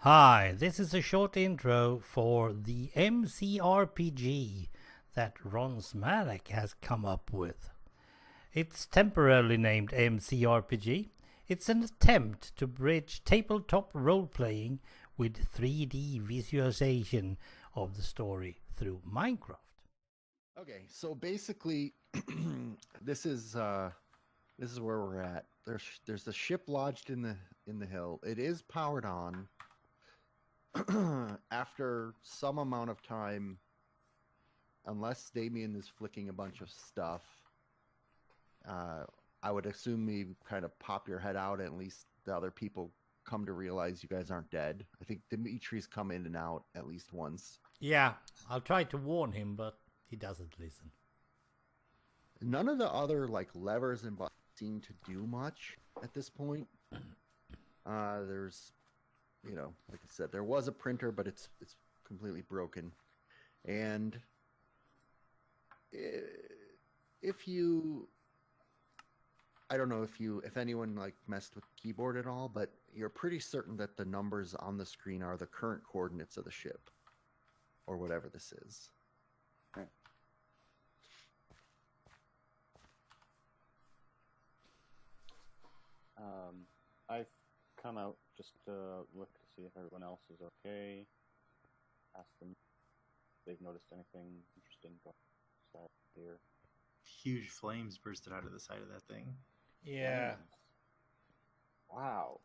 Hi, this is a short intro for the MCRPG that Rsmalec has come up with. It's temporarily named MCRPG. It's an attempt to bridge tabletop role-playing with 3D visualization of the story through Minecraft. Okay, so basically, this is where we're at. There's a ship lodged in the hill. It is powered on. After some amount of time, unless Damien is flicking a bunch of stuff, I would assume you kind of pop your head out, and at least the other people come to realize you guys aren't dead. I think Dimitri's come in and out at least once. Yeah, I'll try to warn him, but he doesn't listen. None of the other levers and buttons seem to do much at this point. There's, like I said, there was a printer, but it's completely broken. And if you, I don't know if anyone messed with the keyboard at all, but you're pretty certain that the numbers on the screen are the current coordinates of the ship, or whatever this is. Right. I've come out just to look to see if everyone else is okay. Ask them if they've noticed anything interesting going here. Huge flames bursted out of the side of that thing. Yeah. Flames. Wow.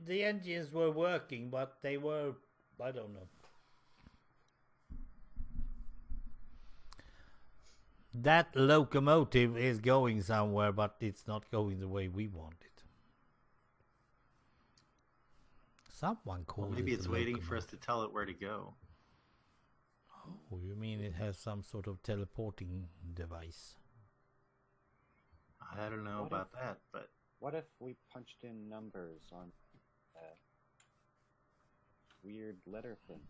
The engines were working, but they were, I don't know. That locomotive is going somewhere, but it's not going the way we want it. Someone called Maybe it it's a waiting locomotive. for us to tell it where to go. Oh, you mean it has some sort of teleporting device? I don't know about that, but What if we punched in numbers on that weird letter thing?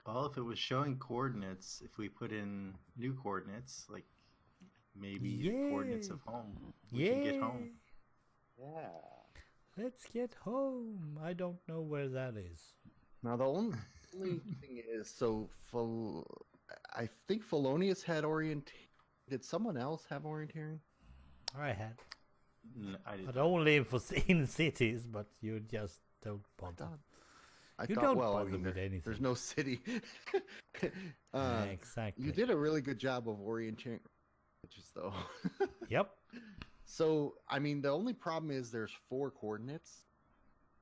well, if it was showing coordinates, if we put in new coordinates, like maybe the coordinates of home, we can get home. Yeah. Let's get home. I don't know where that is. Now the only thing is, so I think Fellonius had orienteering. Did someone else have orienteering? I had. I didn't. But only in cities, but you just don't bother. I You thought, don't well, bother I mean, with anything. there's no city. Exactly. You did a really good job of orienting, though. Yep. So, I mean, the only problem is there's 4 coordinates.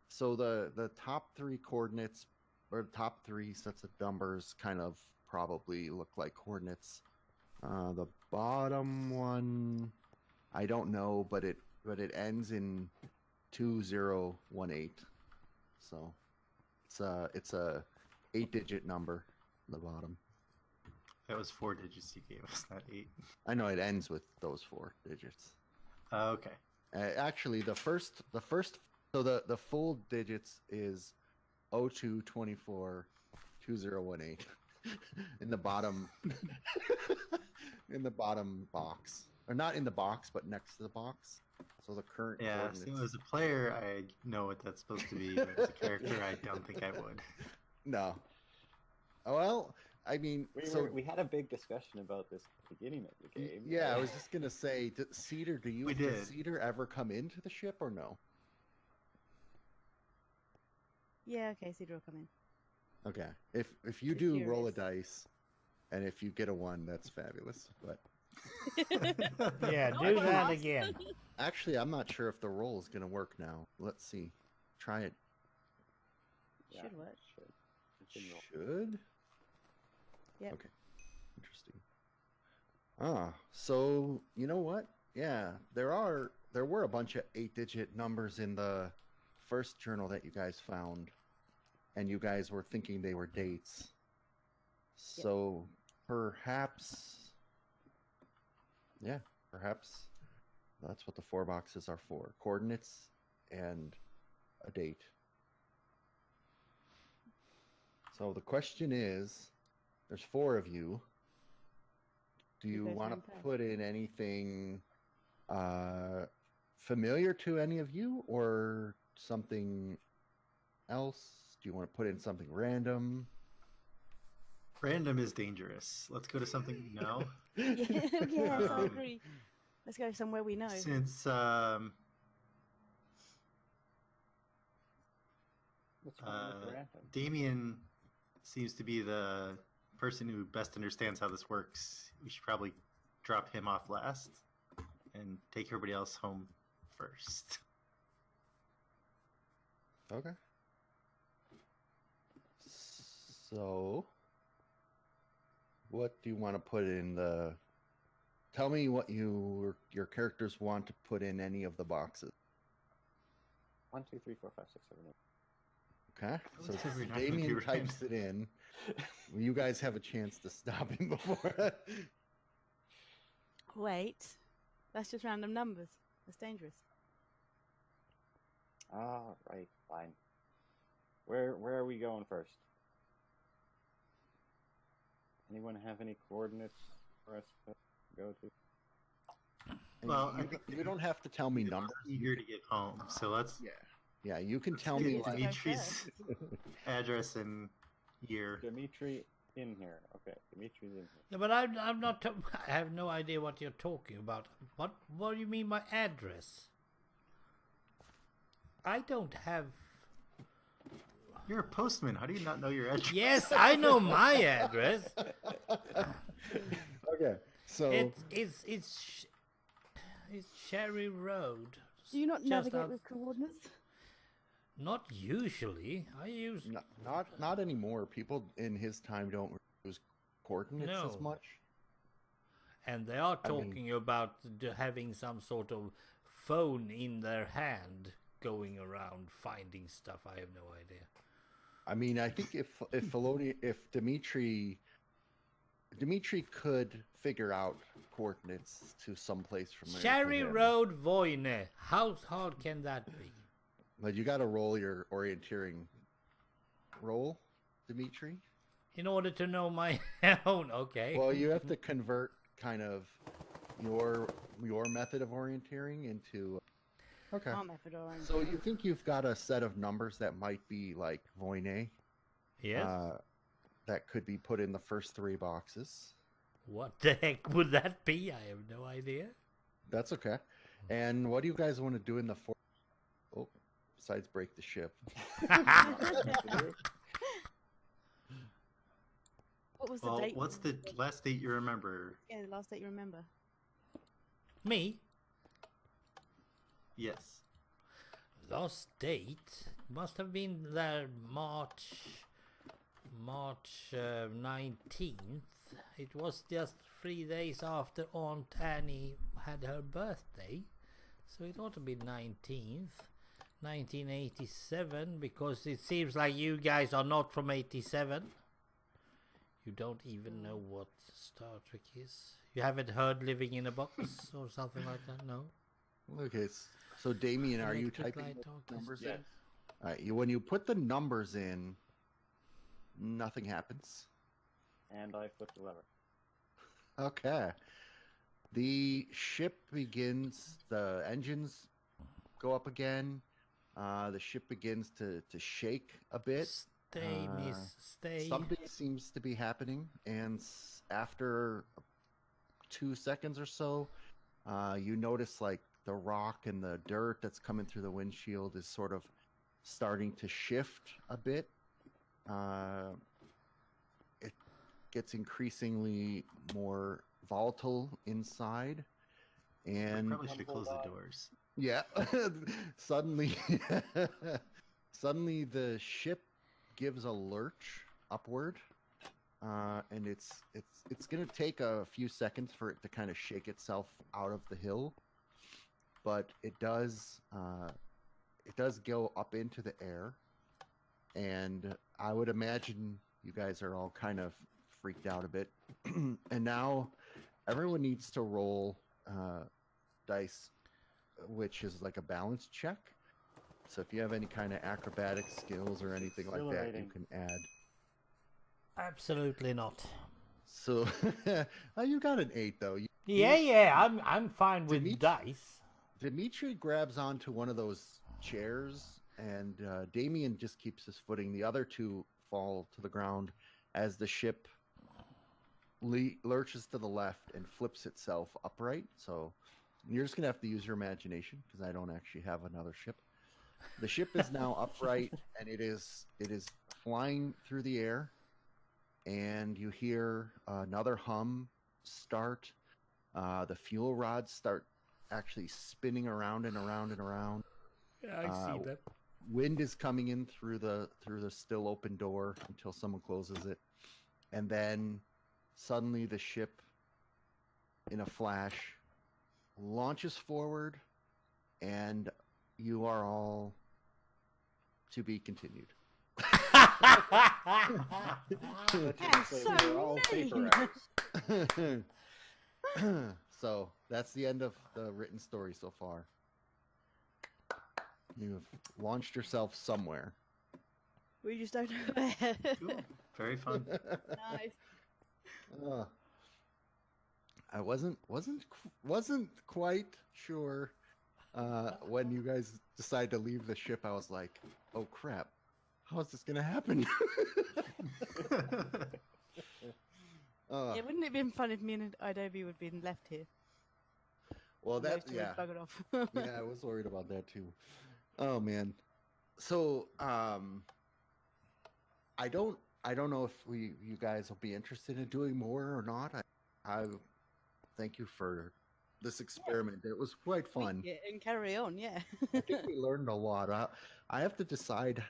So the top 3 coordinates, or the top 3 sets of numbers, kind of probably look like coordinates. The bottom one, I don't know, but it ends in 2018. So it's a 8-digit number. The bottom. That was 4 digits you gave us, not 8. I know it ends with those 4 digits. Okay. Actually, the first, so the full digits is 0224 2018 in the bottom, in the bottom box, or not in the box, but next to the box. So the current Yeah, coordinates. so as a player, I know what that's supposed to be, but as a character, I don't think I would. No. Well, I mean, We had a big discussion about this at the beginning of the game. Yeah, I was just gonna say, Cedar, We does did. Cedar ever come into the ship or no? Yeah, okay, Cedar will come in. Okay. If you Just do roll a curious. dice, and if you get a 1, that's fabulous. But Yeah, No, do I that lost. again. actually, I'm not sure if the roll is gonna work now. Let's see. Try it. Yeah, Should work. Should. Should? Yep. Okay. Interesting. So you know what? Yeah, there were a bunch of 8-digit numbers in the first journal that you guys found, and you guys were thinking they were dates. So perhaps that's what the 4 boxes are for: coordinates and a date. So the question is, there's 4 of you. Do you guys want rank to first? put in anything familiar to any of you, or something else? Do you want to put in something random? Random is dangerous. Let's go to something we know. Yes, I agree. Let's go somewhere we know. Since What's wrong with random? Damien seems to be the person who best understands how this works, we should probably drop him off last and take everybody else home first. Okay. So, what do you want to put in the? Tell me what your characters want to put in any of the boxes. 1, 2, 3, 4, 5, 6, 7, 8. Okay, so We're not gonna Damien do types it in. You guys have a chance to stop him before. Wait, that's just random numbers. That's dangerous. Ah, right, fine. Where are we going first? Anyone have any coordinates for us to go to? Well, I you, think you don't have to tell me numbers. eager to get home, so let's Yeah, you can tell get me. Let's go Dimitri's first. address and year. Dimitri in here. Okay, Dimitri's in here. Yeah, but I'm not. I have no idea what you're talking about. What do you mean by address? I don't have. You're a postman. How do you not know your address? Yes, I know my address. Okay, so It's Cherry Road. Do you not Just navigate out- with coordinates? Not usually. I use not anymore. People in his time don't use coordinates as No. much. and they are I mean- talking about having some sort of phone in their hand, going around finding stuff. I have no idea. I mean, I think if Dimitri could figure out coordinates to some place from there. Cherry to him. Road, Voine. How hard can that be? But you got to roll your orienteering roll, Dimitri. In order to know my own, okay. Well, you have to convert kind of your method of orienteering into. Okay. Our method or own. So you think you've got a set of numbers that might be like Voine, Yes. that could be put in the first 3 boxes. What the heck would that be? I have no idea. That's okay. And what do you guys want to do in the 4th? Oh, besides break the ship. What was the Well, date? what's the last date you remember? Yeah, the last date you remember. Me? Yes. Last date must have been there March 19th. It was just 3 days after Aunt Annie had her birthday, so it ought to be 19th, 1987, because it seems like you guys are not from 87. You don't even know what Star Trek is. You haven't heard Living in a Box or something like that, no? Okay, so Damien, are you Electric typing light those orchestra. numbers Yes. in? All right, when you put the numbers in, nothing happens. And I flip the lever. Okay. The ship begins, the engines go up again. The ship begins to shake a bit. Stay, miss, stay. Something seems to be happening, and after 2 seconds or so, you notice like the rock and the dirt that's coming through the windshield is sort of starting to shift a bit. It gets increasingly more volatile inside, and Probably should close the doors. yeah, suddenly, suddenly the ship gives a lurch upward, and it's gonna take a few seconds for it to kind of shake itself out of the hill, but it does go up into the air, and I would imagine you guys are all kind of freaked out a bit, and now everyone needs to roll dice, which is like a balance check. So if you have any kind of acrobatic skills or anything like that, you Exhilarating. can add. Absolutely not. So you got an 8 though. Yeah, I'm fine with Dimitri- dice. Dimitri grabs onto one of those chairs and Damien just keeps his footing. The other two fall to the ground as the ship lurches to the left and flips itself upright. So you're just gonna have to use your imagination because I don't actually have another ship. The ship is now upright and it is flying through the air, and you hear another hum start. The fuel rods start actually spinning around and around and around. Yeah, I see that. Wind is coming in through the still open door until someone closes it, and then suddenly the ship, in a flash, launches forward, and you are all to be continued. That's so We're all mean. vaporized. So that's the end of the written story so far. You've launched yourself somewhere. We just don't know where. Cool. Very fun. Nice. I wasn't quite sure when you guys decided to leave the ship. I was like, "Oh crap, how is this gonna happen?" Yeah, wouldn't it have been fun if me and Adobe would have been left here? Well, And that those two would have yeah, buggered off. yeah, I was worried about that too. Oh man, so I don't know if you guys will be interested in doing more or not. I thank you for this experiment. It was quite fun. Yeah, and carry on, yeah. I think we learned a lot. I have to decide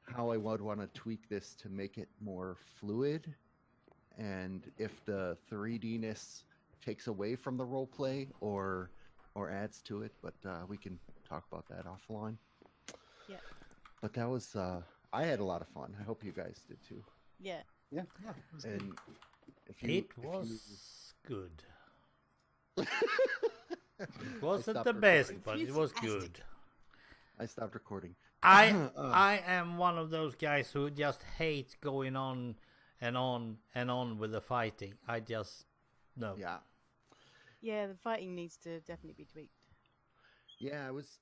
how I would want to tweak this to make it more fluid, and if the 3D-ness takes away from the role play or adds to it. But we can talk about that offline. Yeah. But that was I had a lot of fun. I hope you guys did too. Yeah. Yeah. Yeah, it was good. And if It if was good. you- It wasn't stopped the best, recording. but it was Enthusiastic. good. I stopped recording. I am one of those guys who just hates going on and on and on with the fighting. I just no. Yeah. Yeah, the fighting needs to definitely be tweaked. Yeah, I was